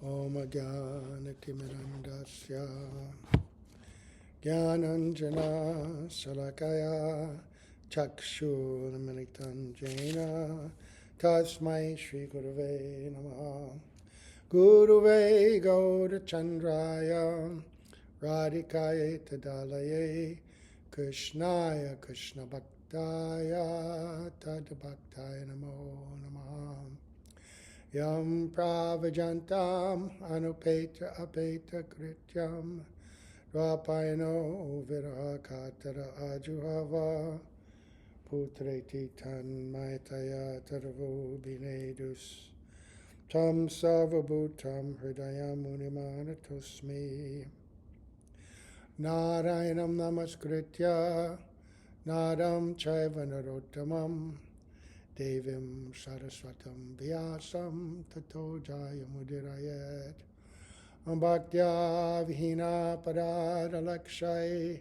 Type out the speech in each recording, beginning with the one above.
Om Jnana-timirandasya Jnananjana Salakaya Chakshurmilitam Jena Tasmai Shri Gurave Namaha Guruve Gaurachandraya Radhikaye Tadalaye Krishnaya Krishna Bhaktaya Tadbhaktaya Namo Namaha Yam Pravajantam Anupeta Apeta Krityam Dvapayano Virakatara Ajuhava Putreti Tan Maitaya Taravo Binedus Tam Sarvabhutam Hridayam Munimanatosmi Narayanam Namaskritya Naram Chaiva Narottamam Devim Saraswatam Vyasam Tato Jayamudirayat Bhaktya Vihina Parada Lakshai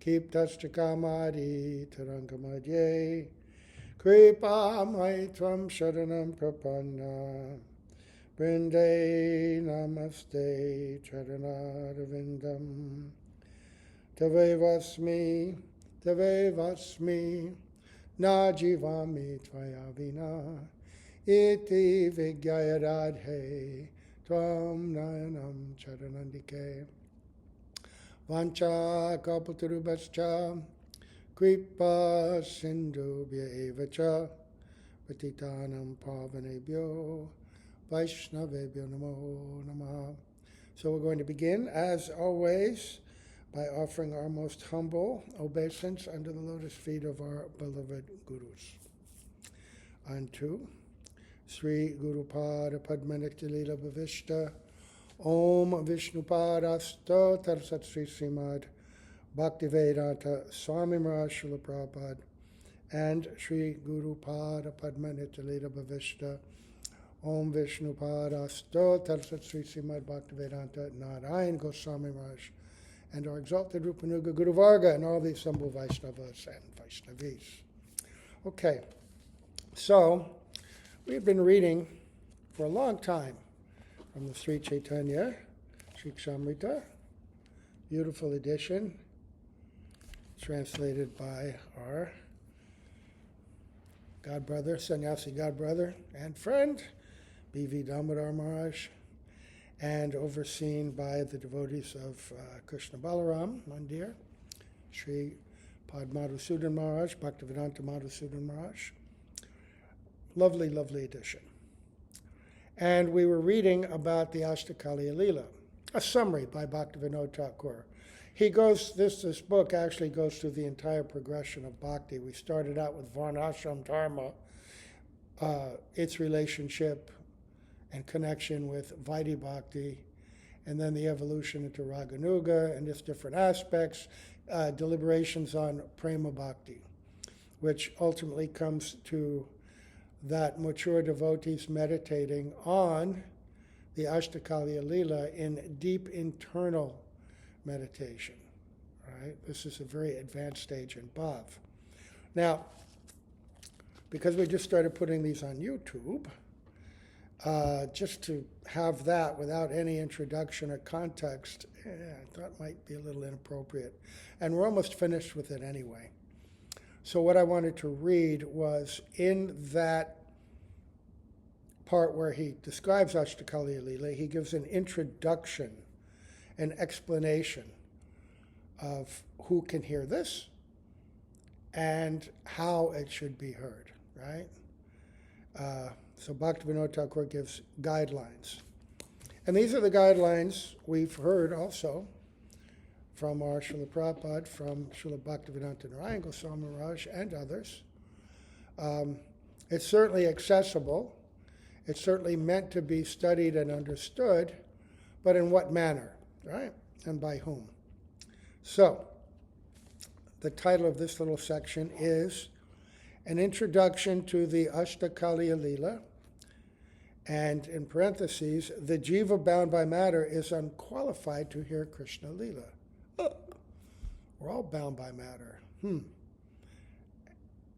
Kiptashtakamadi Tarangamadye Kripa Maitvam Sharanam Prapanna Vrinde Namaste Charanarvindam Tavevasmi Najivami Tvaya Vina Iti Vigyayadadhe Tvam Nayanam Charanandike Vancha Kalpatarubhascha Kripa Sindhubhya Evacha Patitanam Pavanebhyo Vaishnavebhyo Namo Namaha. So we're going to begin, as always, by offering our most humble obeisance under the lotus feet of our beloved gurus. Unto Sri Guru Pada Padmanitya Lila Bhavishta Om Vishnupada Tarsat Sri Srimad Bhaktivedanta Swami Maharaj Srila Prabhupada and Sri Guru Pada Padmanitya Lila Bhavishta Om Vishnupada Tarsat Sri Srimad Bhaktivedanta Narayan Goswami Maharaj and our exalted Rupanuga Guru Varga and all the assembled Vaishnavas and Vaishnavis. Okay, so we've been reading for a long time from the Sri Chaitanya Siksamrta, beautiful edition, translated by our godbrother, sannyasi godbrother and friend, B.V. Damodar Maharaj, and overseen by the devotees of Krishna Balaram Mandir, Sri Pad Madhusudan Maharaj, Bhaktivedanta Madhusudan Maharaj. Lovely, lovely edition. And we were reading about the Asta-kaliya Lila, a summary by Bhaktivinoda Thakura. This book actually goes through the entire progression of bhakti. We started out with Varnashram Dharma, its relationship and connection with Vaidhi Bhakti, and then the evolution into Raganuga and its different aspects, deliberations on Prema Bhakti, which ultimately comes to that mature devotees meditating on the Asta-kaliya Lila in deep internal meditation. Right? This is a very advanced stage in Bhav. Now, because we just started putting these on YouTube, just to have that without any introduction or context, I thought might be a little inappropriate. And we're almost finished with it anyway. So what I wanted to read was in that part where he describes Asta-kaliya Lila, he gives an introduction, an explanation of who can hear this and how it should be heard, right? So Bhaktivinoda Thakur gives guidelines. And these are the guidelines we've heard also from our Srila Prabhupada, from Srila Bhaktivedanta Narayan Goswami Maharaj, and others. It's certainly accessible. It's certainly meant to be studied and understood, but in what manner, right? And by whom? So, the title of this little section is An Introduction to the Asta-kaliya Lila, and in parentheses, the jiva bound by matter is unqualified to hear Krishna Lila. We're all bound by matter.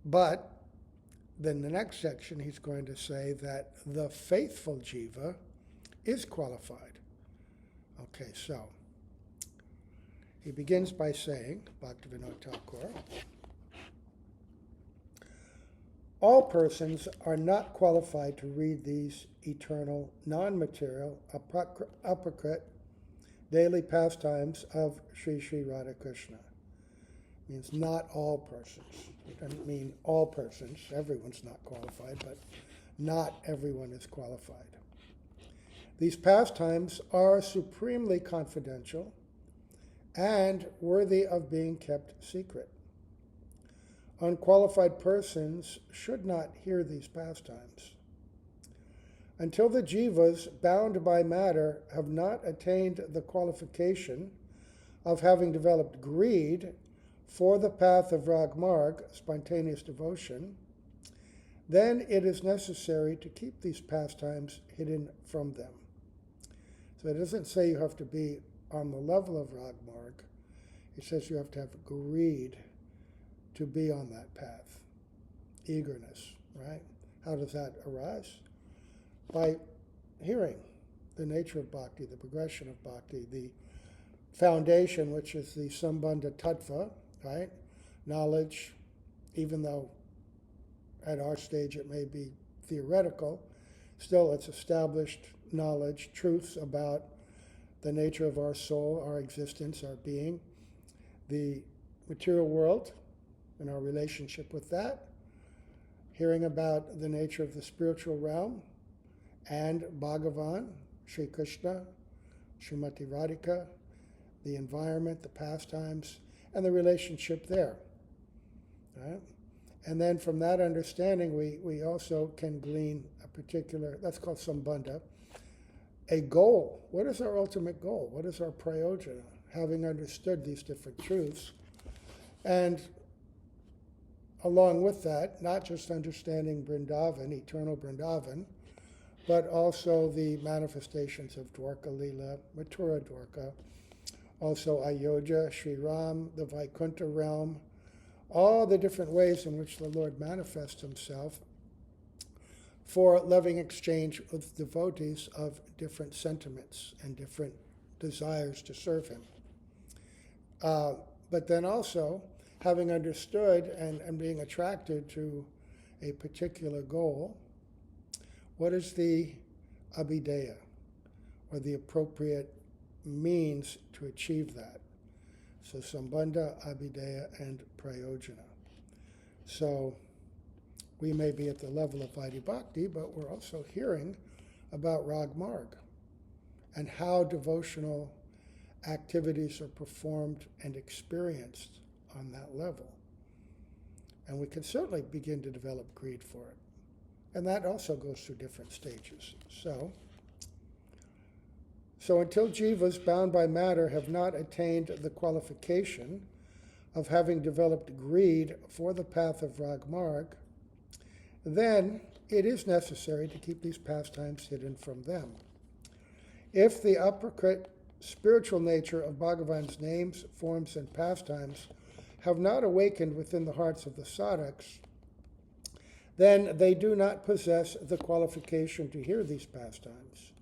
But then the next section he's going to say that the faithful jiva is qualified. Okay, so he begins by saying, Bhaktivinoda Thakur, all persons are not qualified to read these eternal, non-material, apocryphal, daily pastimes of Sri Sri Radha Krishna. It means not all persons. It doesn't mean all persons. Everyone's not qualified, but not everyone is qualified. These pastimes are supremely confidential and worthy of being kept secret. Unqualified persons should not hear these pastimes. Until the jivas bound by matter have not attained the qualification of having developed greed for the path of Ragmarg, spontaneous devotion, then it is necessary to keep these pastimes hidden from them. So it doesn't say you have to be on the level of Ragmarg. It says you have to have greed to be on that path. Eagerness, right? How does that arise? By hearing the nature of bhakti, the progression of bhakti, the foundation, which is the sambandha tattva, right? Knowledge, even though at our stage it may be theoretical, still it's established knowledge, truths about the nature of our soul, our existence, our being, the material world, and our relationship with that, hearing about the nature of the spiritual realm, and Bhagavan, Sri Krishna, Srimati Radhika, the environment, the pastimes, and the relationship there. Right? And then from that understanding, we also can glean a particular, that's called sambandha, a goal. What is our ultimate goal? What is our prayojana? Having understood these different truths. And along with that, not just understanding Vrindavan, eternal Vrindavan, but also the manifestations of Dwarka Lila, Mathura Dwarka, also Ayodhya, Sri Ram, the Vaikuntha realm, all the different ways in which the Lord manifests himself for loving exchange with devotees of different sentiments and different desires to serve him. But then also, having understood and being attracted to a particular goal, what is the abhideya, or the appropriate means to achieve that? So sambandha, abhideya, and prayojana. So we may be at the level of Vaidhi Bhakti, but we're also hearing about Ragmarg and how devotional activities are performed and experienced on that level. And we can certainly begin to develop greed for it. And that also goes through different stages. So until jivas bound by matter have not attained the qualification of having developed greed for the path of Ragmarg, then it is necessary to keep these pastimes hidden from them. If the apocryphal spiritual nature of Bhagavan's names, forms, and pastimes have not awakened within the hearts of the sadhaks, then they do not possess the qualification to hear these pastimes.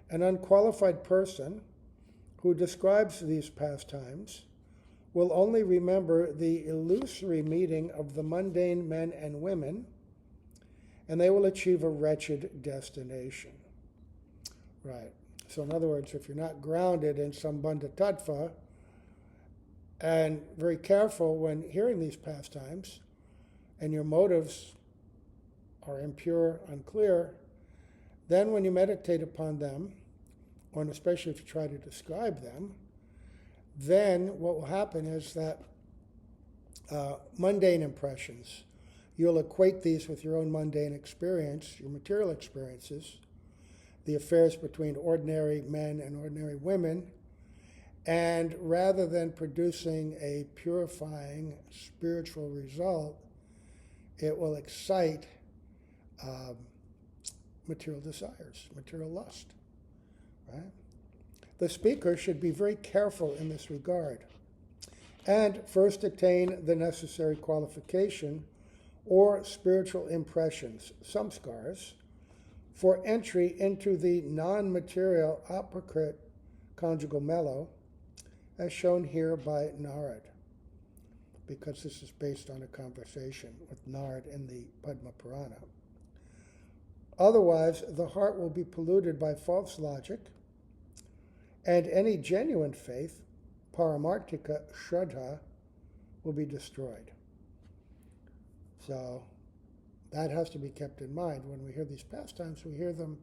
An unqualified person who describes these pastimes will only remember the illusory meeting of the mundane men and women, and they will achieve a wretched destination. Right. So in other words, if you're not grounded in sambandha tattva and very careful when hearing these pastimes, and your motives are impure, unclear, then when you meditate upon them, or especially if you try to describe them, then what will happen is that mundane impressions, you'll equate these with your own mundane experience, your material experiences, the affairs between ordinary men and ordinary women, and rather than producing a purifying spiritual result, it will excite material desires, material lust, right? The speaker should be very careful in this regard and first attain the necessary qualification or spiritual impressions, samskars, for entry into the non-material aprakrit conjugal mellow, as shown here by Narad, because this is based on a conversation with Narad in the Padma Purana. Otherwise, the heart will be polluted by false logic, and any genuine faith, paramartika shraddha, will be destroyed. So that has to be kept in mind. When we hear these pastimes, we hear them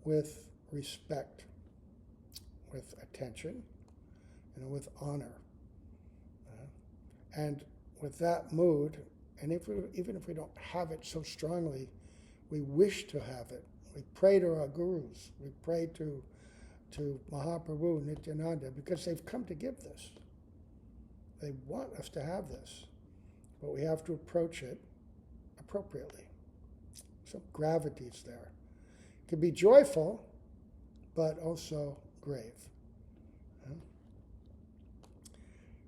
with respect, with attention, and with honor. And with that mood, and even if we don't have it so strongly, we wish to have it. We pray to our gurus. We pray to Mahaprabhu, Nityananda, because they've come to give this. They want us to have this, but we have to approach it appropriately. Some gravity's there. It can be joyful, but also grave.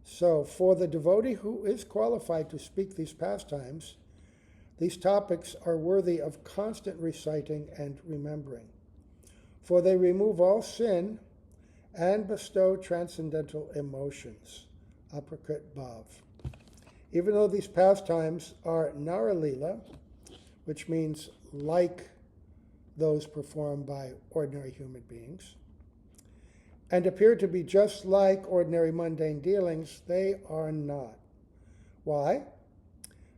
So, for the devotee who is qualified to speak these pastimes, these topics are worthy of constant reciting and remembering, for they remove all sin and bestow transcendental emotions, aprakrit bhav. Even though these pastimes are Nara Lila, which means like those performed by ordinary human beings, and appear to be just like ordinary mundane dealings, they are not. Why?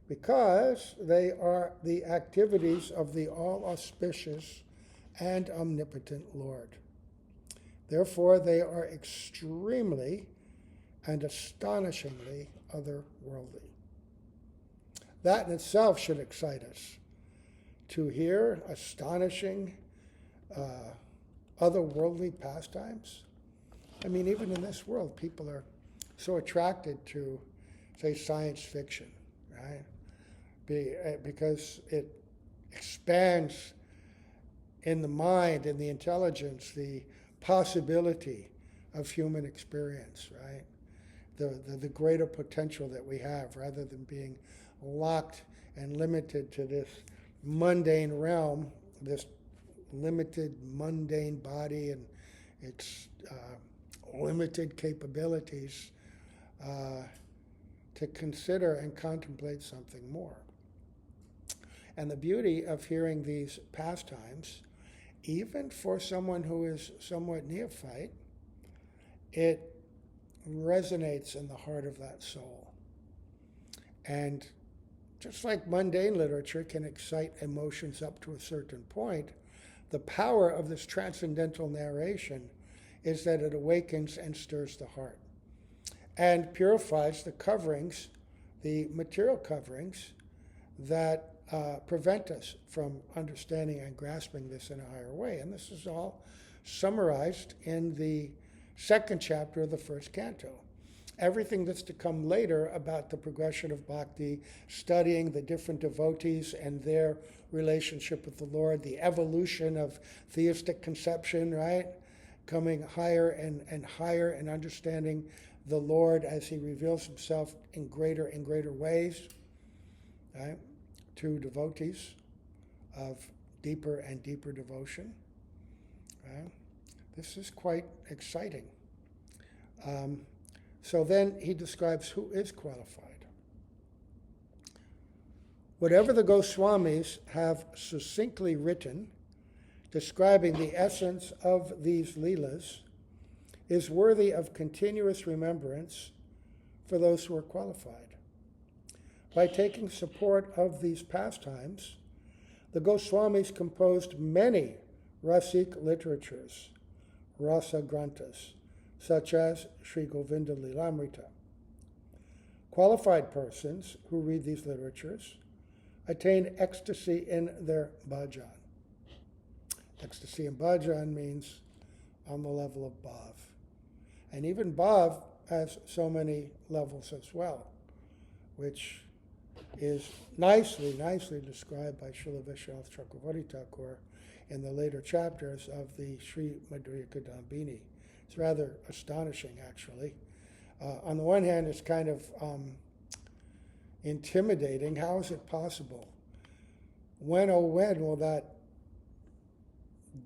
Because they are the activities of the all-auspicious and omnipotent Lord. Therefore, they are extremely and astonishingly otherworldly. That in itself should excite us, to hear astonishing otherworldly pastimes. I mean, even in this world, people are so attracted to, say, science fiction, right? Because it expands in the mind, in the intelligence, the possibility of human experience, right? The greater potential that we have, rather than being locked and limited to this mundane realm, this limited mundane body and its limited capabilities, to consider and contemplate something more. And the beauty of hearing these pastimes, even for someone who is somewhat neophyte, it resonates in the heart of that soul. And just like mundane literature can excite emotions up to a certain point, the power of this transcendental narration is that it awakens and stirs the heart and purifies the coverings, the material coverings that prevent us from understanding and grasping this in a higher way. And this is all summarized in the second chapter of the first canto. Everything that's to come later about the progression of bhakti, studying the different devotees and their relationship with the Lord, the evolution of theistic conception, right? Coming higher and higher and understanding the Lord as he reveals himself in greater and greater ways, right? To devotees of deeper and deeper devotion. Right? This is quite exciting. So then he describes who is qualified. Whatever the Goswamis have succinctly written, describing the essence of these Leelas, is worthy of continuous remembrance for those who are qualified. By taking support of these pastimes, the Goswamis composed many Rasic literatures, Rasa Granthas, such as Sri Govinda Lilamrita. Qualified persons who read these literatures attain ecstasy in their bhajan. Ecstasy in bhajan means on the level of bhav. And even bhav has so many levels as well, which is nicely described by Srila Vishwanath Chakravarti Thakur in the later chapters of the Sri Madhurya Kadambini. It's rather astonishing, actually. On the one hand, it's kind of intimidating. How is it possible? When, oh when, will that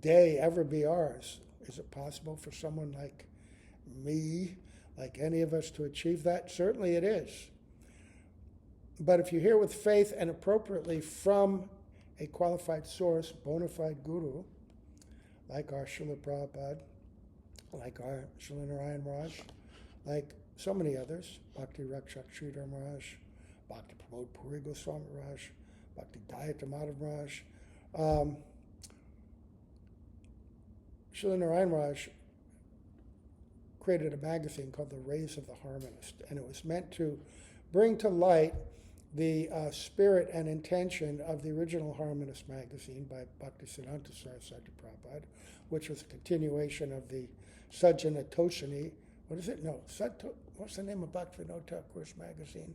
day ever be ours. Is it possible for someone like me, like any of us, to achieve that? Certainly it is. But if you hear with faith and appropriately from a qualified source, bona fide guru, like our Srila Prabhupada, like our Srila Narayan Raj, like so many others, Bhakti Rakshak Sridhar Maharaj, Bhakti Pramod Puri Goswami Maharaj, Bhakti Dayata Madhav Maharaj, Srila Narayan Raj created a magazine called The Rays of the Harmonist, and it was meant to bring to light the spirit and intention of the original Harmonist magazine by Bhaktisiddhanta Saraswati Prabhupada, which was a continuation of the Sajjana Toshini. What is it? No, what's the name of Bhaktivinoda Thakura's magazine?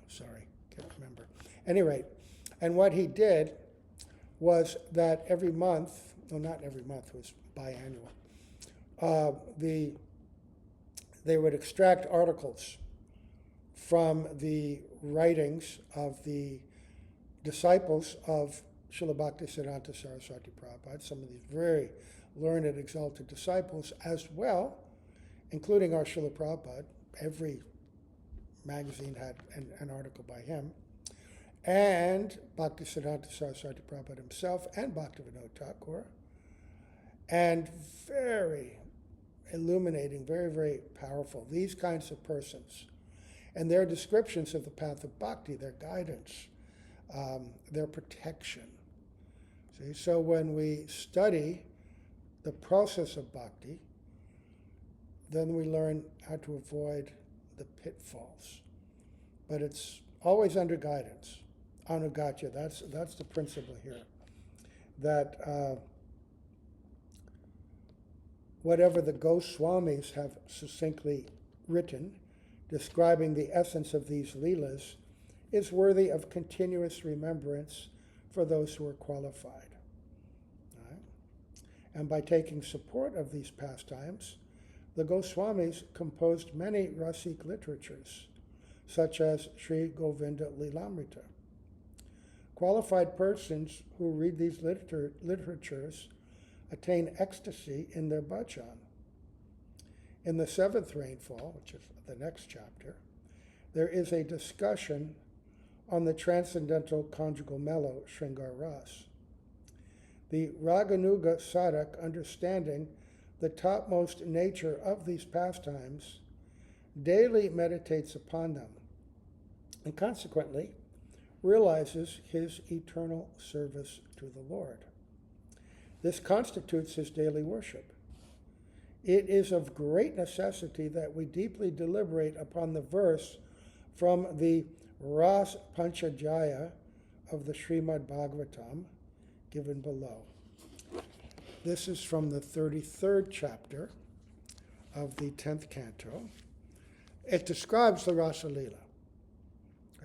Sorry, can't remember. Any rate, and what he did was that every month, no, not every month, it was biannual, they would extract articles from the writings of the disciples of Srila Bhaktisiddhanta Saraswati Prabhupada, some of these very learned, exalted disciples, as well, including our Srila Prabhupada. Every magazine had an article by him, and Bhaktisiddhanta Saraswati Prabhupada himself, and Bhaktivinoda Thakura, and very illuminating, very, very powerful, these kinds of persons, and their descriptions of the path of bhakti, their guidance, their protection. See, so when we study the process of bhakti, then we learn how to avoid the pitfalls. But it's always under guidance. Anugatya, that's the principle here. That whatever the Goswamis have succinctly written, describing the essence of these Leelas, is worthy of continuous remembrance for those who are qualified. Right? And by taking support of these pastimes, the Goswamis composed many Rasic literatures, such as Sri Govinda Lilamrita. Qualified persons who read these literatures attain ecstasy in their bhajan. In the seventh rainfall, which is the next chapter, there is a discussion on the transcendental conjugal mellow, Shringar Ras. The Raganuga Sadhak, understanding the topmost nature of these pastimes, daily meditates upon them, and consequently realizes his eternal service to the Lord. This constitutes his daily worship. It is of great necessity that we deeply deliberate upon the verse from the Ras Panchajaya of the Srimad Bhagavatam, given below. This is from the 33rd chapter of the 10th canto. It describes the Rasa Lila,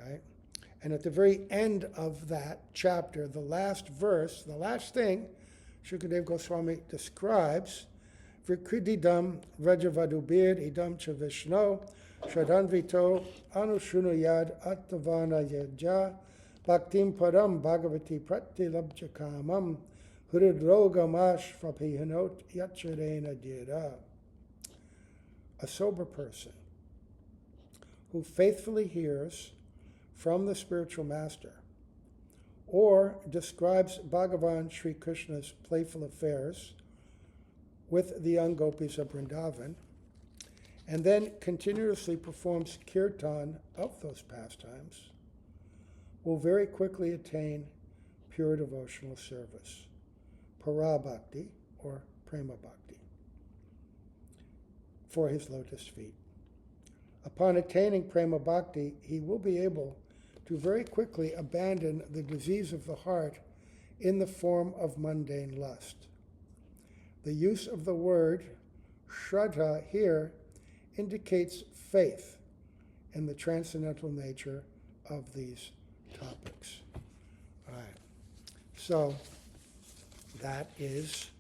right? And at the very end of that chapter, the last verse, the last thing, Shukadeva Goswami describes, Vikrididam Vrajavadubir idam cha Vishno Shradanvito Anushunuyad Attavana Yajja Bhaktim Param Bhagavati Pratilabjakamam Hridrogamash Vapihanot Yacharena Dira. A sober person who faithfully hears from the spiritual master or describes Bhagavan Sri Krishna's playful affairs with the young gopis of Vrindavan, and then continuously performs kirtan of those pastimes, will very quickly attain pure devotional service, para-bhakti or prema-bhakti, for his lotus feet. Upon attaining prema-bhakti, he will be able to very quickly abandon the disease of the heart in the form of mundane lust. The use of the word shraddha here indicates faith in the transcendental nature of these topics. All right. So that is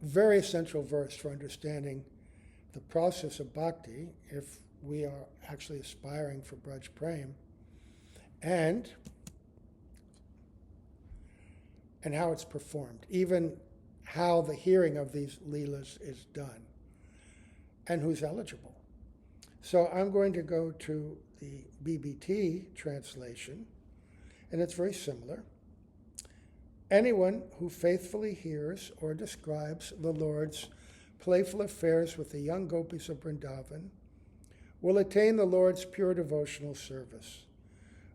a very essential verse for understanding the process of bhakti if we are actually aspiring for Braj Prem. And and how it's performed, even how the hearing of these Leelas is done, and who's eligible. So I'm going to go to the BBT translation, and it's very similar. Anyone who faithfully hears or describes the Lord's playful affairs with the young gopis of Vrindavan will attain the Lord's pure devotional service.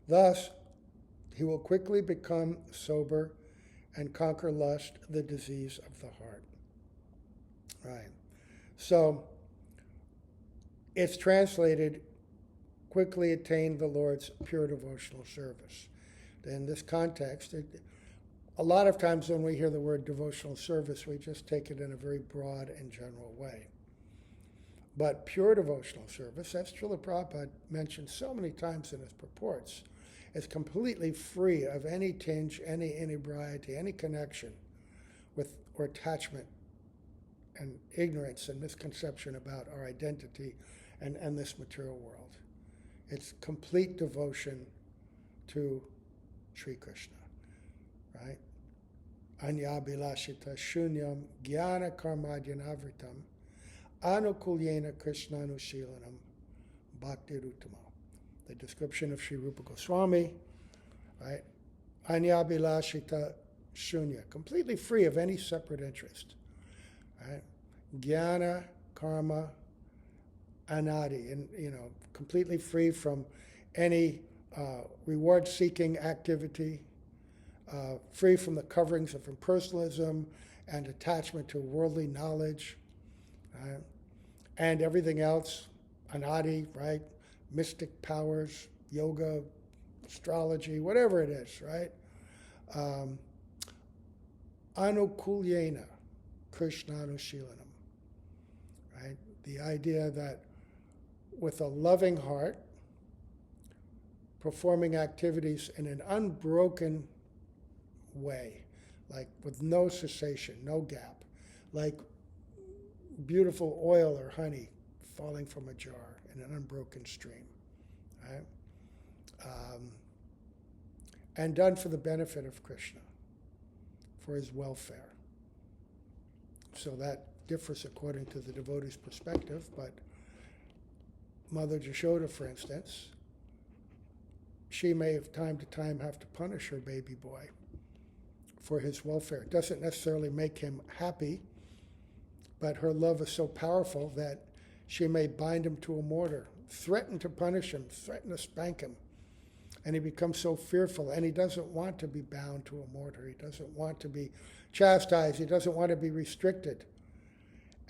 Thus, he will quickly become sober and conquer lust, the disease of the heart. Right. So, it's translated, quickly attain the Lord's pure devotional service. In this context, a lot of times when we hear the word devotional service, we just take it in a very broad and general way. But pure devotional service, as Srila Prabhupada mentioned so many times in his purports, is completely free of any tinge, any inebriety, any connection with or attachment and ignorance and misconception about our identity and this material world. It's complete devotion to Sri Krishna, right? Anyabhilashita shunyam jnana karmadyanavritam anukulyena krishnanushilanam bhaktiruttama. The description of Sri Rupa Goswami, right? Anyabhilashita shunya, completely free of any separate interest, right? Jnana, karma, anadi, and completely free from any reward-seeking activity, free from the coverings of impersonalism and attachment to worldly knowledge, and everything else, anadi, right? Mystic powers, yoga, astrology, whatever it is, right? Anukulyena krishnanushilanam, right? The idea that with a loving heart, performing activities in an unbroken way, like with no cessation, no gap, like beautiful oil or honey falling from a jar in an unbroken stream, right? And done for the benefit of Krishna, for his welfare. So that differs according to the devotee's perspective, but Mother Jashoda, for instance, she may from time to time have to punish her baby boy for his welfare. It doesn't necessarily make him happy, but her love is so powerful that she may bind him to a mortar, threaten to punish him, threaten to spank him. And he becomes so fearful, and he doesn't want to be bound to a mortar. He doesn't want to be chastised. He doesn't want to be restricted.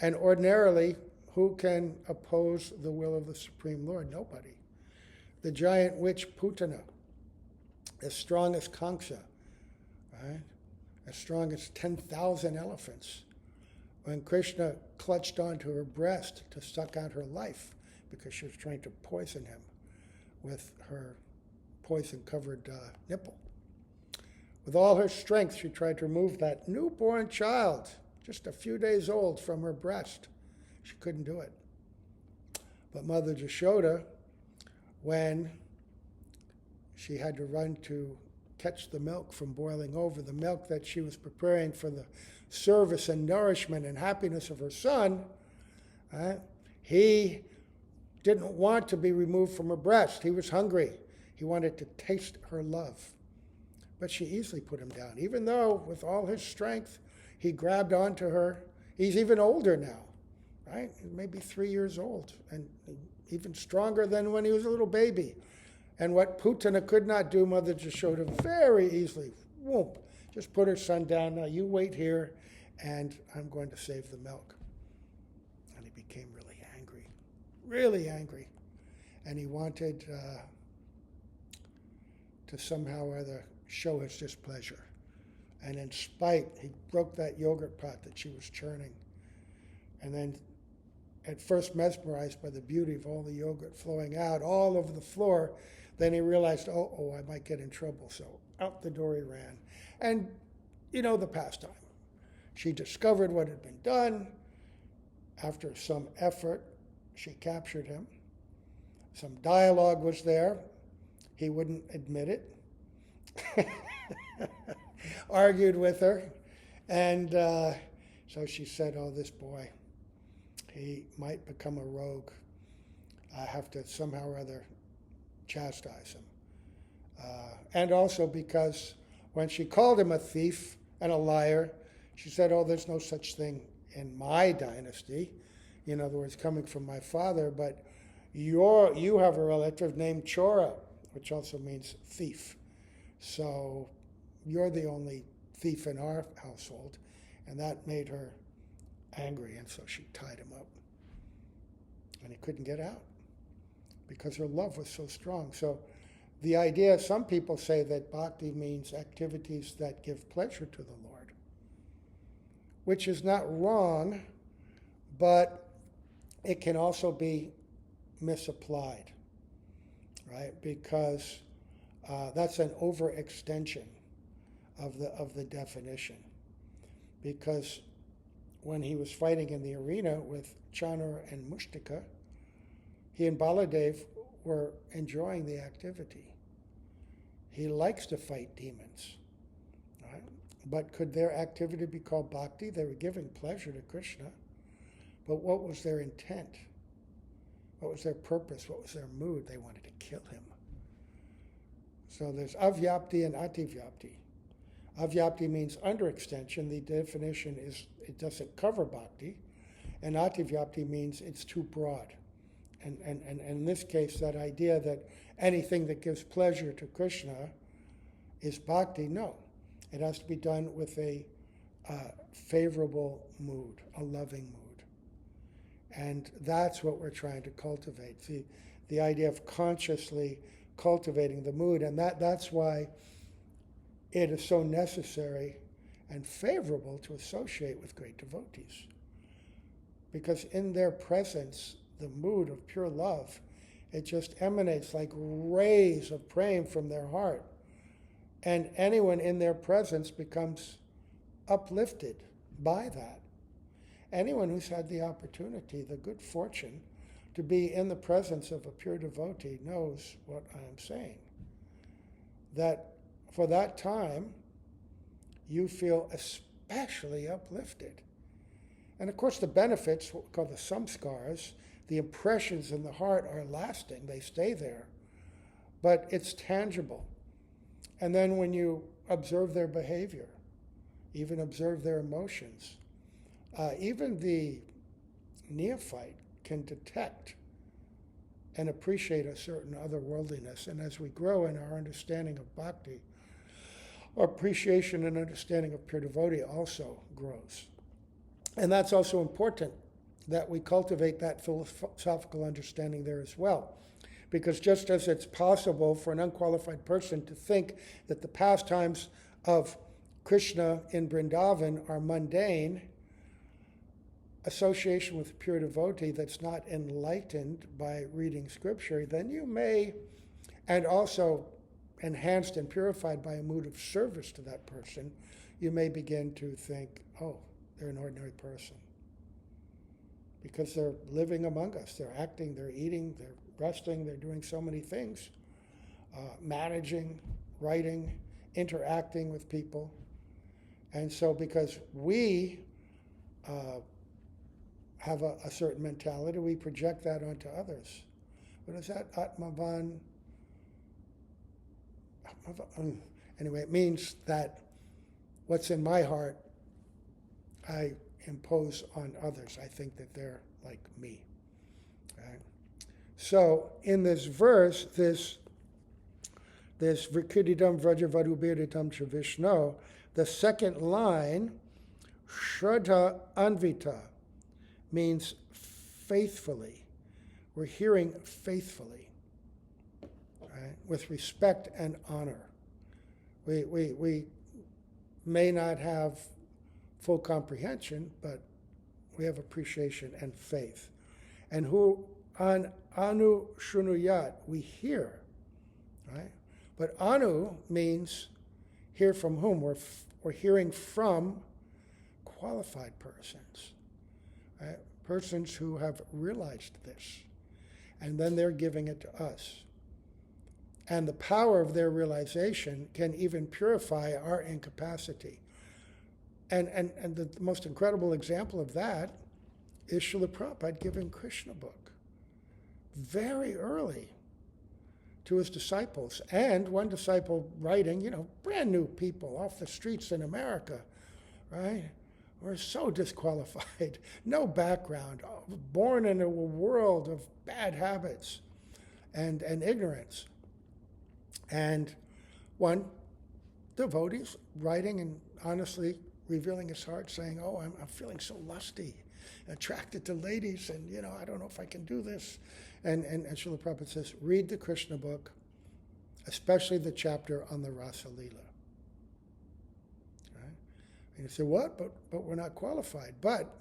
And ordinarily, who can oppose the will of the Supreme Lord? Nobody. The giant witch Putana, as strong as Kamsa, right? As strong as 10,000 elephants. When Krishna clutched onto her breast to suck out her life because she was trying to poison him with her poison-covered nipple. With all her strength, she tried to remove that newborn child, just a few days old, from her breast. She couldn't do it. But Mother Jashoda, when she had to run to catch the milk from boiling over, the milk that she was preparing for the service and nourishment and happiness of her son, he didn't want to be removed from her breast. He was hungry. He wanted to taste her love. But she easily put him down, even though with all his strength, he grabbed onto her. He's even older now, right? Maybe 3 years old, and even stronger than when he was a little baby. And what Putana could not do, Mother Jashoda very easily, whoop, just put her son down. Now you wait here, and I'm going to save the milk. And he became really angry. And he wanted to somehow or other show his displeasure. And in spite, he broke that yogurt pot that she was churning. And then, at first mesmerized by the beauty of all the yogurt flowing out all over the floor, then he realized, oh, I might get in trouble. So out the door he ran. And you know the pastime. She discovered what had been done. After some effort, she captured him. Some dialogue was there. He wouldn't admit it. argued with her. And so she said, oh, this boy, he might become a rogue. I have to somehow or other chastise him. And also because when she called him a thief and a liar, she said, oh, there's no such thing in my dynasty. In other words, coming from my father, but you have a relative named Chora, which also means thief. So you're the only thief in our household. And that made her angry, and so she tied him up. And he couldn't get out because her love was so strong. So the idea, some people say that bhakti means activities that give pleasure to the Lord, which is not wrong, but it can also be misapplied, right? Because that's an overextension of the definition. Because when he was fighting in the arena with Chanur and Mushtika, he and Baladev were enjoying the activity. He likes to fight demons, right? But could their activity be called bhakti? They were giving pleasure to Krishna, but what was their intent? What was their purpose? What was their mood? They wanted to kill him. So there's avyapti and ativyapti. Avyapti means underextension. The definition is it doesn't cover bhakti. And ativyapti means it's too broad. And in this case, that idea that anything that gives pleasure to Krishna is bhakti, no. It has to be done with a favorable mood, a loving mood. And that's what we're trying to cultivate, the idea of consciously cultivating the mood. And that's why it is so necessary and favorable to associate with great devotees. Because in their presence, the mood of pure love, it just emanates like rays of praying from their heart. And anyone in their presence becomes uplifted by that. Anyone who's had the opportunity, the good fortune, to be in the presence of a pure devotee knows what I am saying. That for that time, you feel especially uplifted. And of course, the benefits, what we call the samskars, the impressions in the heart are lasting. They stay there. But it's tangible. And then when you observe their behavior, even observe their emotions, even the neophyte can detect and appreciate a certain otherworldliness. And as we grow in our understanding of bhakti, our appreciation and understanding of pure devotee also grows. And that's also important, that we cultivate that philosophical understanding there as well. Because just as it's possible for an unqualified person to think that the pastimes of Krishna in Vrindavan are mundane, association with a pure devotee that's not enlightened by reading scripture, then you may, and also enhanced and purified by a mood of service to that person, you may begin to think, oh, they're an ordinary person. Because they're living among us. They're acting, they're eating, they're resting, they're doing so many things. Managing, writing, interacting with people. And so because we have a certain mentality, we project that onto others. What is that? Atmavan? Anyway, it means that what's in my heart, I impose on others. I think that they're like me. Right? So in this verse, this Vikrididam Vrajavadubiritam Chavishno, the second line, Shraddha Anvita, means faithfully. We're hearing faithfully, right? With respect and honor. We may not have full comprehension, but we have appreciation and faith. And who an anu shunuyat, we hear, right? But anu means hear from whom? We're hearing from qualified persons, right? Persons who have realized this, and then they're giving it to us. And the power of their realization can even purify our incapacity. And the most incredible example of that is Srila Prabhupada giving Krishna book very early to his disciples. And one disciple writing, brand new people off the streets in America, right? We're so disqualified, no background, born in a world of bad habits and ignorance. And one devotee's writing and honestly revealing his heart, saying, oh, I'm feeling so lusty, attracted to ladies, and, I don't know if I can do this. And Srila Prabhupada says, read the Krishna book, especially the chapter on the Rasa Lila. Right? And you say, what? But we're not qualified. But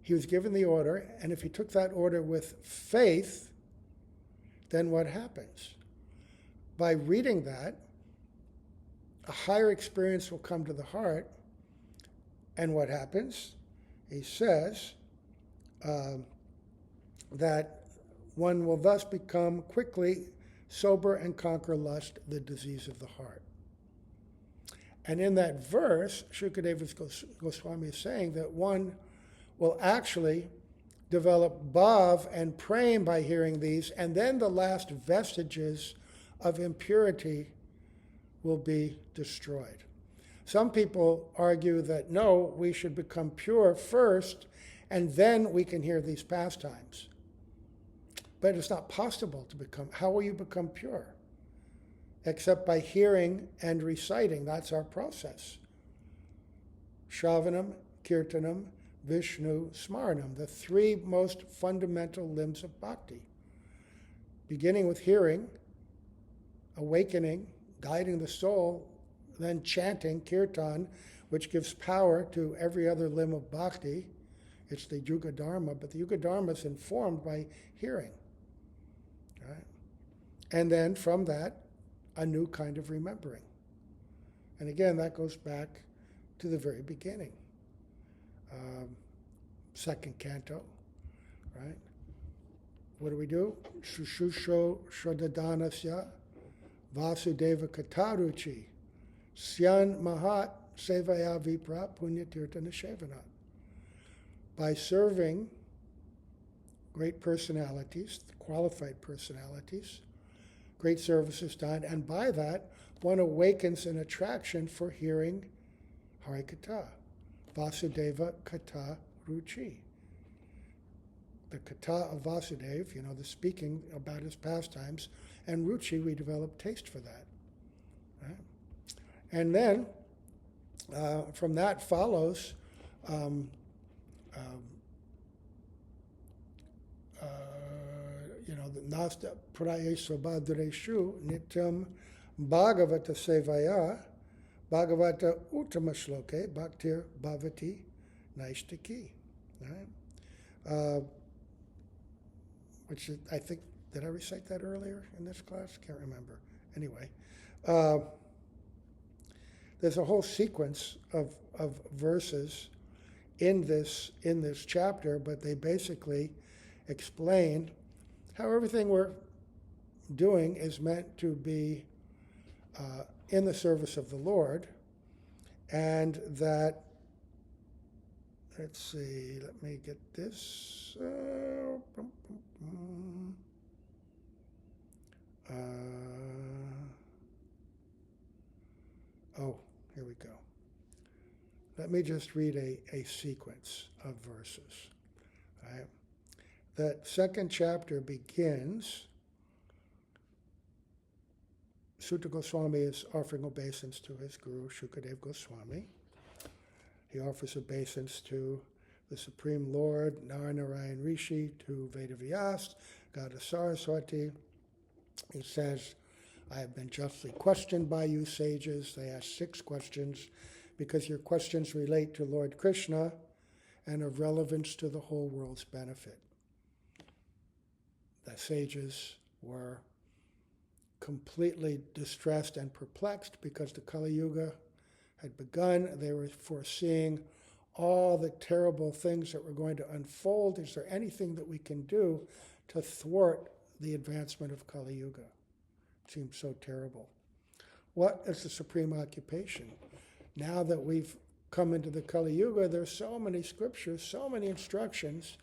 he was given the order, and if he took that order with faith, then what happens? By reading that, a higher experience will come to the heart. And what happens? He says that one will thus become quickly sober and conquer lust, the disease of the heart. And in that verse, Shukadeva Goswami is saying that one will actually develop bhav and prem by hearing these, and then the last vestiges of impurity will be destroyed. Some people argue that no, we should become pure first, and then we can hear these pastimes. But it's not possible to become. How will you become pure? Except by hearing and reciting. That's our process. Shravanam, Kirtanam, Vishnu, Smaranam, the three most fundamental limbs of bhakti. Beginning with hearing, awakening, guiding the soul, then chanting, kirtan, which gives power to every other limb of bhakti. It's the Yuga Dharma, but the Yuga Dharma is informed by hearing. Right? And then from that, a new kind of remembering. And again, that goes back to the very beginning. Second canto, right? What do? Shushusho Shradhadanasya Vasudeva Kataruchi Syan Mahat Sevaya Vipra Punya Tirtana Shevanat. By serving great personalities, qualified personalities, great service is done, and by that, one awakens an attraction for hearing Harikatha, Vasudeva Katha Ruchi. The Katha of Vasudeva, the speaking about his pastimes, and Ruchi, we develop taste for that. Right? And then, from that follows the Nasta Prayesvabhadreshu Nityam Bhagavata Sevaya Bhagavata Uttama Shloke Bhaktir Bhavati Naishtaki. Right? Which is, I think, did I recite that earlier in this class? Can't remember. Anyway, there's a whole sequence of verses in this chapter, but they basically explain how everything we're doing is meant to be in the service of the Lord, and that, let's see, let me get this. Here we go. Let me just read a sequence of verses. Right? That second chapter begins, Sutta Goswami is offering obeisance to his guru, Shukadeva Goswami. He offers obeisance to the Supreme Lord, Narayan Rishi, to Vedavyas, Goddess Saraswati. He says, I have been justly questioned by you sages. They ask 6 questions because your questions relate to Lord Krishna and of relevance to the whole world's benefit. The sages were completely distressed and perplexed because the Kali Yuga had begun. They were foreseeing all the terrible things that were going to unfold. Is there anything that we can do to thwart the advancement of Kali Yuga? seems so terrible. What is the supreme occupation? Now that we've come into the Kali Yuga, there's so many scriptures, so many instructions.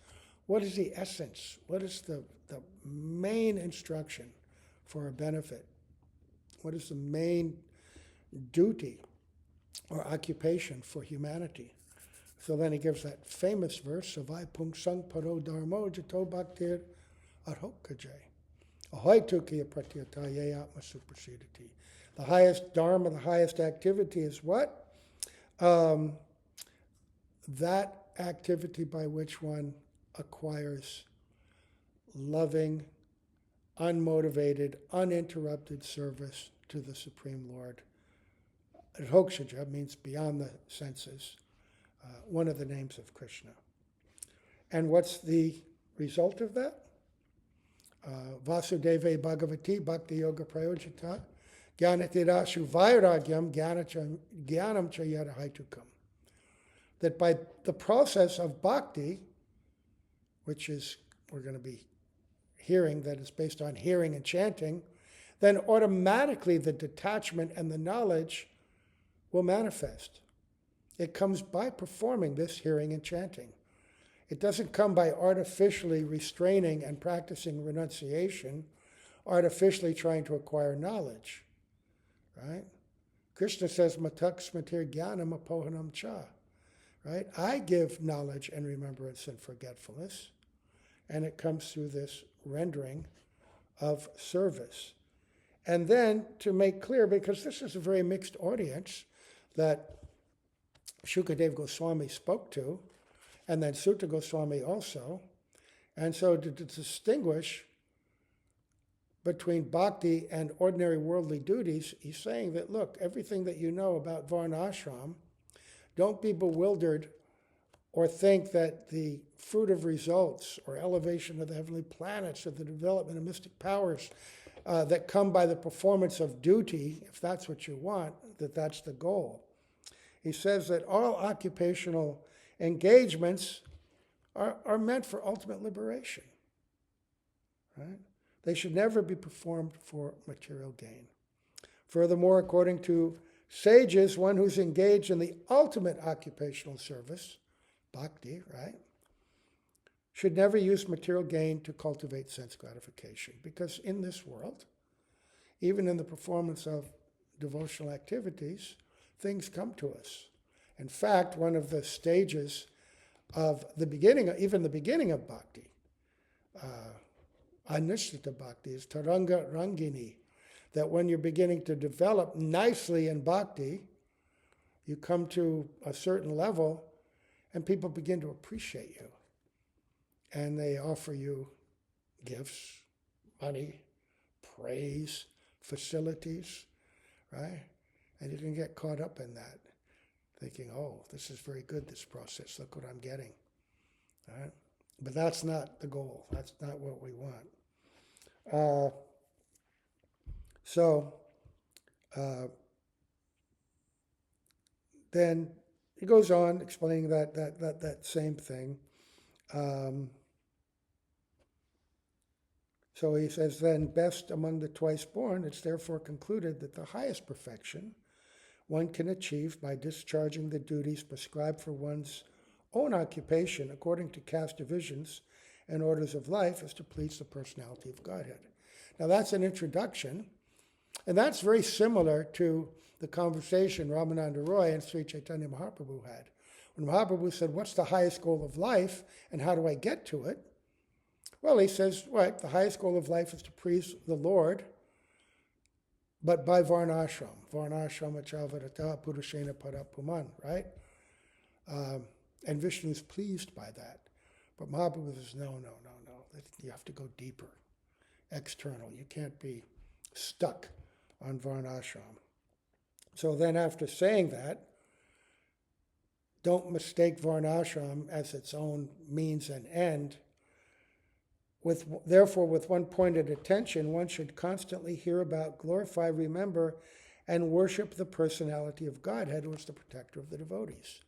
What is the essence? What is the main instruction for our benefit? What is the main duty or occupation for humanity? So then he gives that famous verse, Savai Pung Sang Paro Dharmo Jato Bhaktir Arhokaje. Ahoy Tukiya Pratyata Ye Atma Suprasidati. The highest dharma, the highest activity is what? That activity by which one acquires loving, unmotivated, uninterrupted service to the Supreme Lord. Hokshaja means beyond the senses, one of the names of Krishna. And what's the result of that? Vasudeve Bhagavati Bhakti Yoga Prayojita Gyanatirashu Vairagyam Gyanam Chayara Haitukam. That by the process of bhakti, which is, we're going to be hearing, that is based on hearing and chanting, then automatically the detachment and the knowledge will manifest. It comes by performing this hearing and chanting. It doesn't come by artificially restraining and practicing renunciation, artificially trying to acquire knowledge. Right? Krishna says, Matak smatir jnanam apohanam cha. Right? I give knowledge and remembrance and forgetfulness, and it comes through this rendering of service. And then to make clear, because this is a very mixed audience that Shukadev Goswami spoke to, and then Sutta Goswami also, and so to distinguish between bhakti and ordinary worldly duties, he's saying that, look, everything that you know about Varnashram, don't be bewildered or think that the fruit of results or elevation of the heavenly planets or the development of mystic powers that come by the performance of duty, if that's what you want, that that's the goal. He says that all occupational engagements are meant for ultimate liberation. Right? They should never be performed for material gain. Furthermore, according to sages, one who's engaged in the ultimate occupational service, bhakti, right, should never use material gain to cultivate sense gratification. Because in this world, even in the performance of devotional activities, things come to us. In fact, one of the stages of the beginning, even the beginning of bhakti, Anushtita bhakti, is Taranga Rangini, that when you're beginning to develop nicely in bhakti, you come to a certain level and people begin to appreciate you. And they offer you gifts, money, praise, facilities, right? And you can get caught up in that, thinking, oh, this is very good, this process. Look what I'm getting. Right? But that's not the goal. That's not what we want. Then he goes on explaining that same thing. So he says, then, best among the twice born, it's therefore concluded that the highest perfection one can achieve by discharging the duties prescribed for one's own occupation according to caste divisions and orders of life is to please the personality of Godhead. Now that's an introduction, and that's very similar to the conversation Ramananda Roy and Sri Chaitanya Mahaprabhu had. When Mahaprabhu said, what's the highest goal of life and how do I get to it? Well, he says, right, the highest goal of life is to please the Lord, but by Varnashram. Varnashrama chavarata purushena parapuman, right? And Vishnu is pleased by that. But Mahaprabhu says, no. You have to go deeper, external. You can't be stuck on Varnashram. So then after saying that, don't mistake Varnashram as its own means and end. Therefore, with one pointed attention, one should constantly hear about, glorify, remember, and worship the personality of Godhead, who is the protector of the devotees.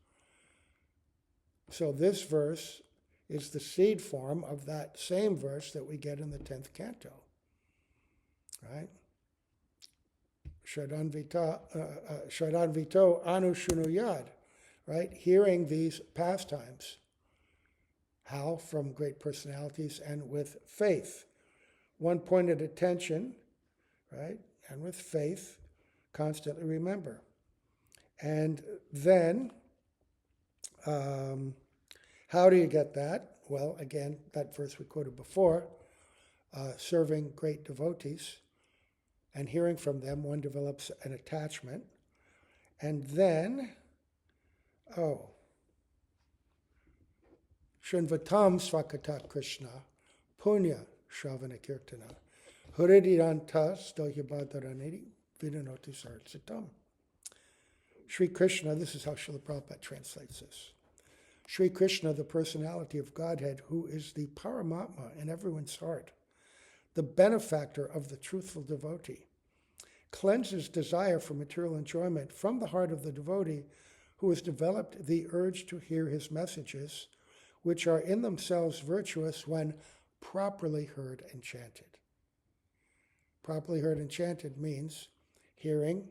So this verse is the seed form of that same verse that we get in the 10th canto. Right? Shadanvito anu shunuyad, right? Hearing these pastimes. How? From great personalities and with faith. One pointed attention, right? And with faith, constantly remember. And then, how do you get that? Well, again, that verse we quoted before, serving great devotees and hearing from them, one develops an attachment. And then, Shinvatam Svakata Krishna, Punya Shravana Kirtana, Huridirantas Dohyabhadaraniri Vidanoti Sartsitam. Sri Krishna, this is how Srila Prabhupada translates this. Sri Krishna, the personality of Godhead, who is the Paramatma in everyone's heart, the benefactor of the truthful devotee, cleanses desire for material enjoyment from the heart of the devotee who has developed the urge to hear his messages, which are in themselves virtuous when properly heard and chanted. Properly heard and chanted means hearing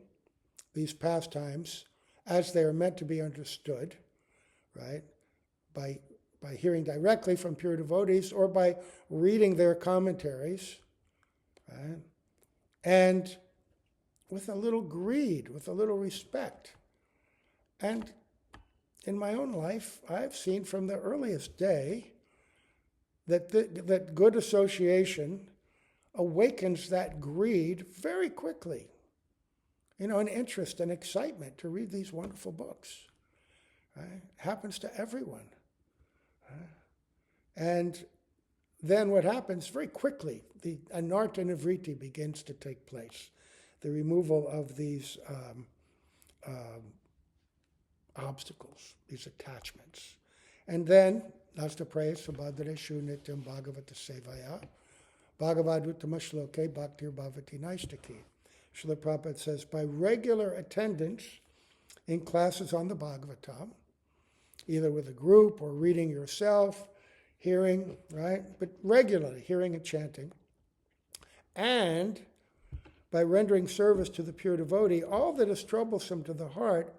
these pastimes as they are meant to be understood, right? By hearing directly from pure devotees or by reading their commentaries, right? And with a little greed, with a little respect. And in my own life, I've seen from the earliest day that good association awakens that greed very quickly. An interest and excitement to read these wonderful books. Right? Happens to everyone. Right? And then what happens very quickly, the anartha nivriti begins to take place. The removal of these obstacles, these attachments. And then, Nasta prays, Subhadreshu Nityam Bhagavata Sevaya, Bhagavaduttama Shloke Bhaktir Bhavati Naistaki. Srila Prabhupada says, by regular attendance in classes on the Bhagavatam, either with a group or reading yourself, hearing, right? But regularly hearing and chanting, and by rendering service to the pure devotee, all that is troublesome to the heart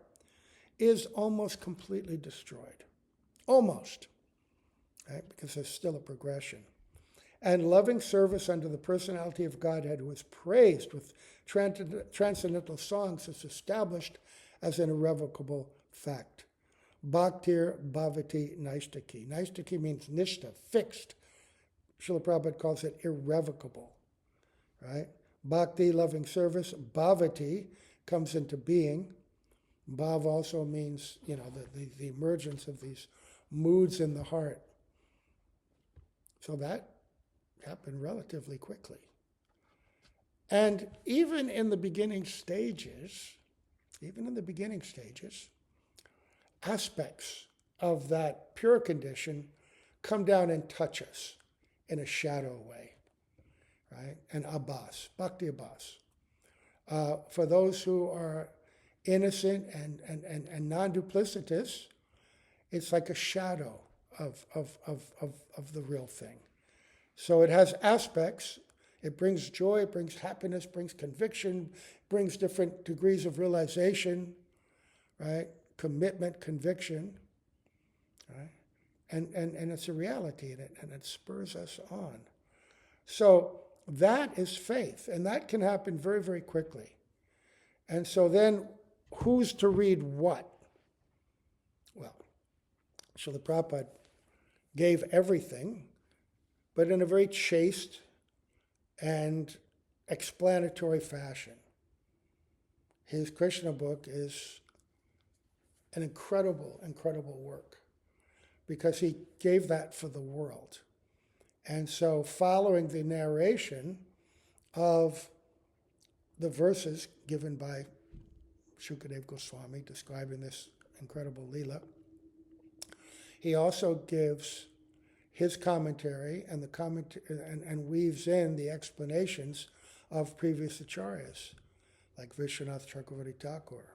is almost completely destroyed. Almost. Right? Because there's still a progression. And loving service unto the personality of Godhead, who is praised with transcendental songs, is established as an irrevocable fact. Bhaktir Bhavati Naistaki. Naistaki means nishta, fixed. Srila Prabhupada calls it irrevocable. Right? Bhakti, loving service. Bhavati comes into being. Bhav also means, the emergence of these moods in the heart. So that happened relatively quickly. And even in the beginning stages, aspects of that pure condition come down and touch us in a shadow way, right? And abbas, bhakti abbas. For those who are innocent and non-duplicitous, it's like a shadow of the real thing. So it has aspects. It brings joy, it brings happiness, brings conviction, brings different degrees of realization, right? Commitment, conviction, right? And it's a reality in it, and it spurs us on. So that is faith, and that can happen very, very quickly. And so then, who's to read what? Well, Srila Prabhupada gave everything, but in a very chaste and explanatory fashion. His Krishna book is an incredible, incredible work because he gave that for the world. And so following the narration of the verses given by Shukadeva Goswami describing this incredible Lila, he also gives his commentary and and weaves in the explanations of previous acharyas, like Vishwanath Chakravarti Thakur,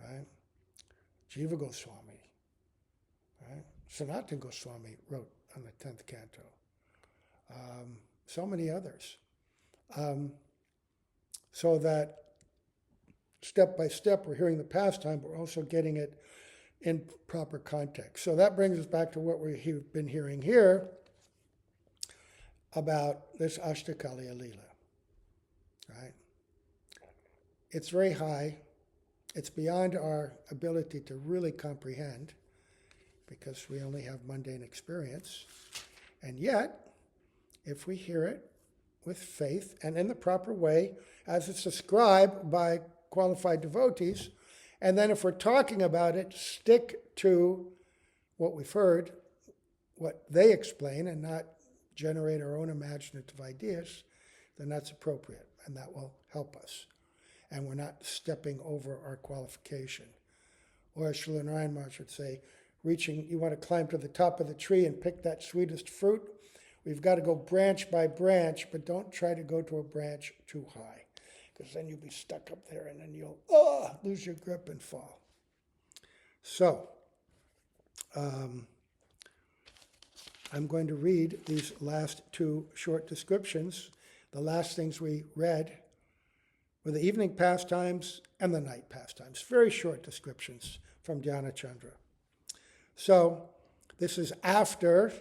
right? Jiva Goswami, right? Sanatana Goswami wrote on the 10th canto. So many others. So that step by step, we're hearing the pastime, but we're also getting it in proper context. So that brings us back to what we've been hearing here about this Asta-kaliya Lila, right? It's very high. It's beyond our ability to really comprehend because we only have mundane experience. And yet, if we hear it with faith and in the proper way, as it's described by qualified devotees, and then if we're talking about it, stick to what we've heard, what they explain, and not generate our own imaginative ideas, then that's appropriate, and that will help us. And we're not stepping over our qualification. Or as Srila Narayan Maharaj would say, you want to climb to the top of the tree and pick that sweetest fruit, we've got to go branch by branch, but don't try to go to a branch too high, because then you'll be stuck up there and then you'll lose your grip and fall. So, I'm going to read these last two short descriptions. The last things we read were the evening pastimes and the night pastimes. Very short descriptions from Dhyana Chandra. So, this is after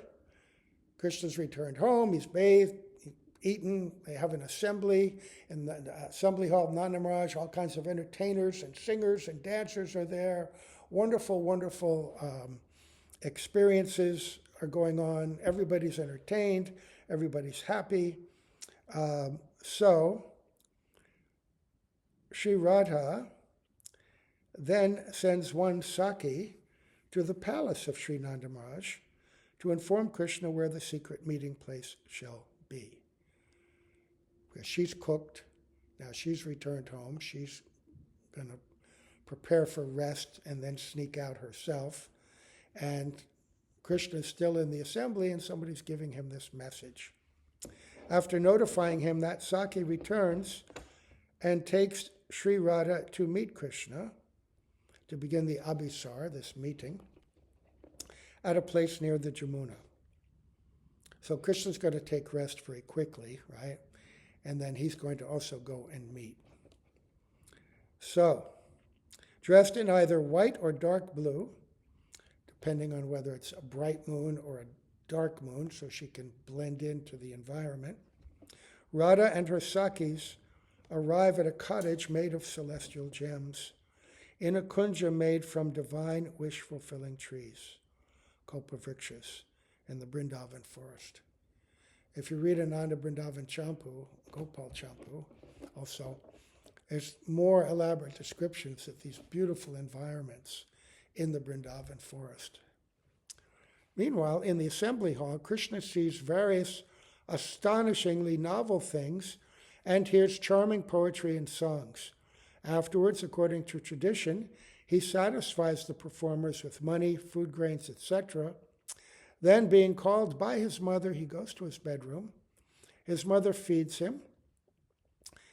Krishna's returned home, he's bathed, eaten, they have an assembly in the assembly hall of Nanda Maharaj, all kinds of entertainers and singers and dancers are there. Wonderful, wonderful experiences are going on. Everybody's entertained, everybody's happy. So, Sri Radha then sends one Saki to the palace of Sri Nanda Maharaj to inform Krishna where the secret meeting place shall be. Because she's cooked, now she's returned home, she's going to prepare for rest and then sneak out herself. And Krishna's still in the assembly and somebody's giving him this message. After notifying him, that Saki returns and takes Sri Radha to meet Krishna, to begin the Abhisar, this meeting, at a place near the Jamuna. So Krishna's going to take rest very quickly, right? And then he's going to also go and meet. So, dressed in either white or dark blue, depending on whether it's a bright moon or a dark moon, so she can blend into the environment, Radha and her Sakis arrive at a cottage made of celestial gems, in a kunja made from divine wish-fulfilling trees, Kalpavrikshas, in the Vrindavan forest. If you read Ananda Vrindavan Champu, Gopal Champu, also, there's more elaborate descriptions of these beautiful environments in the Vrindavan forest. Meanwhile, in the assembly hall, Krishna sees various astonishingly novel things and hears charming poetry and songs. Afterwards, according to tradition, he satisfies the performers with money, food grains, etc. Then, being called by his mother, he goes to his bedroom. His mother feeds him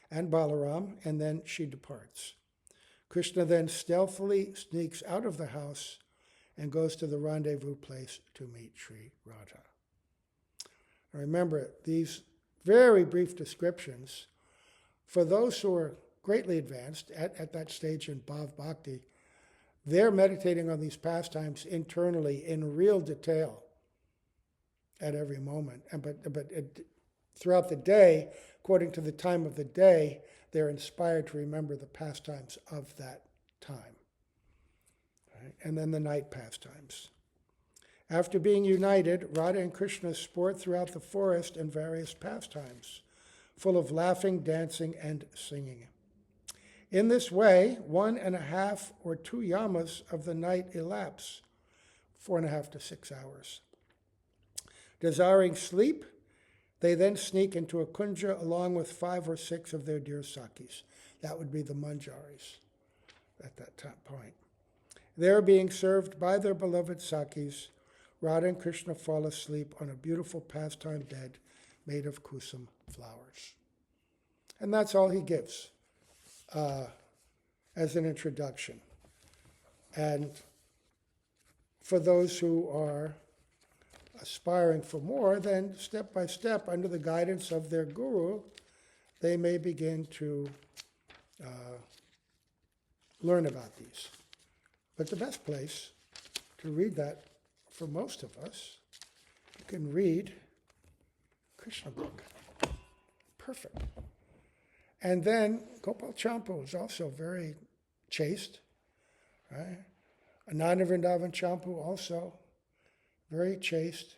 and Balaram, and then she departs. Krishna then stealthily sneaks out of the house and goes to the rendezvous place to meet Sri Radha. Now remember, these very brief descriptions, for those who are greatly advanced at that stage in Bhav Bhakti, they're meditating on these pastimes internally in real detail at every moment. Throughout the day, according to the time of the day, they're inspired to remember the pastimes of that time. Right? And then the night pastimes. After being united, Radha and Krishna sport throughout the forest in various pastimes, full of laughing, dancing, and singing. In this way, 1.5 or 2 yamas of the night elapse, 4.5 to 6 hours. Desiring sleep, they then sneak into a kunja along with 5 or 6 of their dear Sakis. That would be the manjaris at that point. There, being served by their beloved Sakis, Radha and Krishna fall asleep on a beautiful pastime bed made of kusum flowers. And that's all he gives as an introduction. And for those who are aspiring for more, then step by step, under the guidance of their guru, they may begin to learn about these. But the best place to read that for most of us, you can read Krishna book. Perfect. And then Gopal Champu is also very chaste, right? Ananda Vrindavan Champu also very chaste.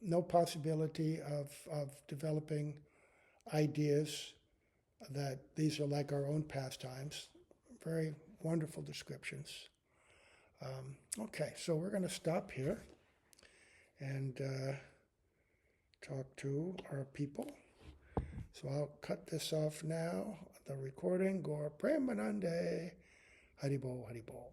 No possibility of developing ideas that these are like our own pastimes. Very wonderful descriptions. Okay, so we're going to stop here and talk to our people. So I'll cut this off now, the recording. Gaur Premanande. Haribol, Haribol.